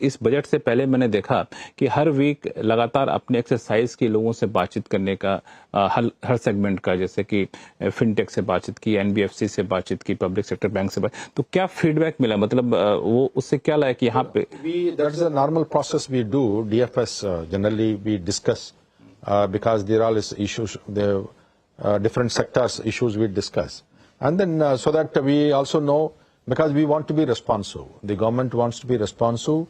इस बजट से पहले मैंने देखा कि हर वीक लगातार अपने एक्सरसाइज के लोगों से बातचीत करने का हर सेगमेंट का, जैसे कि फिनटेक से बातचीत की, एनबीएफसी से बातचीत की, पब्लिक सेक्टर बैंक से बातचीत, तो क्या फीडबैक मिला? मतलब वो उससे क्या लगा कि यहाँ पे that's a normal process we do. DFS generally we discuss because there are issues, the different sectors issues we discuss, and then so that we also know, because we want to be responsive. The government wants to be responsive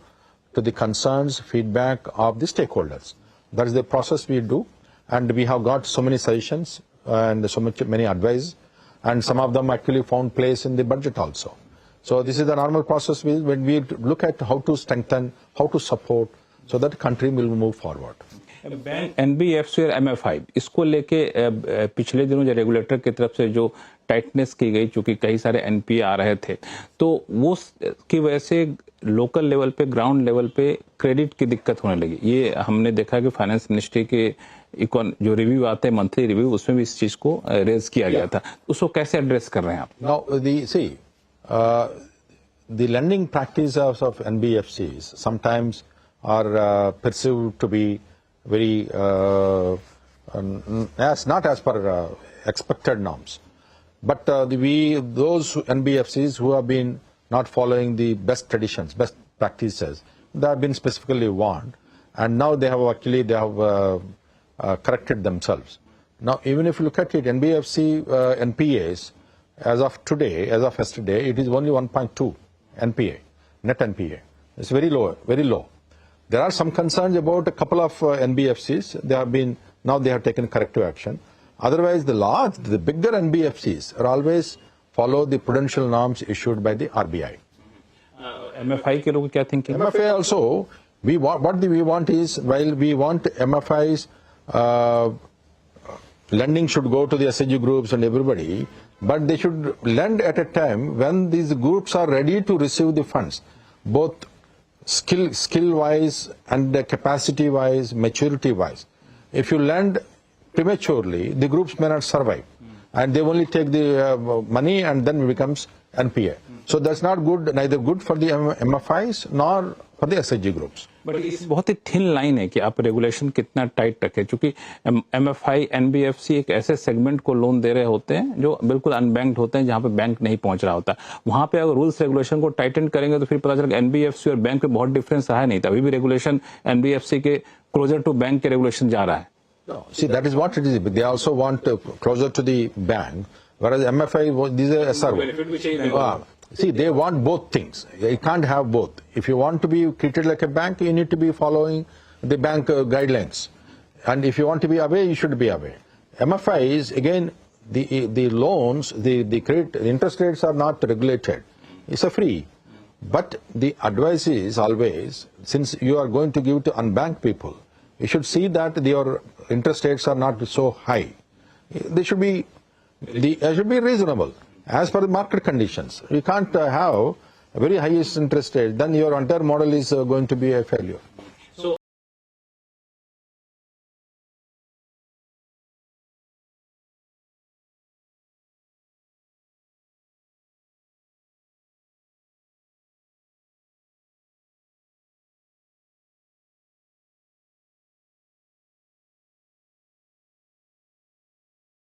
to the concerns, feedback of the stakeholders. That is the process we do, and we have got so many suggestions and so many advice, and some of them actually found place in the budget also. So this is the normal process when we look at how to strengthen, how to support, so that the country will move forward. NBFC और MFI, इसको लेके पिछले दिनों जो regulator की तरफ से जो टाइटनेस की गई, चूंकि कई सारे एनपीए आ रहे थे, तो वो की वजह से लोकल लेवल पे, ग्राउंड लेवल पे क्रेडिट की दिक्कत होने लगी। ये हमने देखा कि फाइनेंस मिनिस्ट्री के जो रिव्यू आते हैं, मंथली रिव्यू, उसमें भी इस चीज को रेज किया गया था। उसको कैसे एड्रेस कर रहे हैं आप? Now, the lending practices of NBFCs sometimes are perceived to be very not as per expected norms. But those NBFCs who have been not following the best traditions, best practices, they have been specifically warned, and now they have corrected themselves. Now, even if you look at it, NBFC NPAs, as of today, as of yesterday, it is only 1.2 NPA, net NPA. It's very low, very low. There are some concerns about a couple of NBFCs. Now they have taken corrective action. Otherwise, the bigger NBFCs are always follow the prudential norms issued by the RBI. MFI ke log kya thinking? MFI also, we want is, while we want MFIs, lending should go to the SHG groups and everybody, but they should lend at a time when these groups are ready to receive the funds, both skill-wise and capacity-wise, maturity-wise. If you lend prematurely, the groups may not survive, and they only take the money and then it becomes NPA. So that's not good, neither good for the MFIs nor for the SHG groups. But इस बहुत ही thin line है कि आप regulation कितना tight रखें, क्योंकि MFI, NBFC एक ऐसे सेगमेंट को लोन दे रहे होते हैं जो बिल्कुल अनबैंक्ड होते हैं, जहां पे बैंक नहीं पहुंच रहा होता। वहां पे अगर रूल्स रेगुलेशन को टाइटन करेंगे तो फिर पता चलेगा एनबीएफसी और बैंक में बहुत डिफरेंस रहा नहीं था। अभी भी रेगुलेशन एनबीएफसी के क्लोजर टू बैंक के रेगुलेशन जा रहा है। See, that is what it is. They also want closer to the bank, whereas MFI, these are SRO. See, they want both things. You can't have both. If you want to be treated like a bank, you need to be following the bank guidelines. And if you want to be away, you should be away. MFI is, again, the loans, the credit, interest rates are not regulated. It's a free. But the advice is always, since you are going to give to unbanked people, you should see that your interest rates are not so high. They should be reasonable as per the market conditions. You can't have a very highest interest rate, then your entire model is going to be a failure.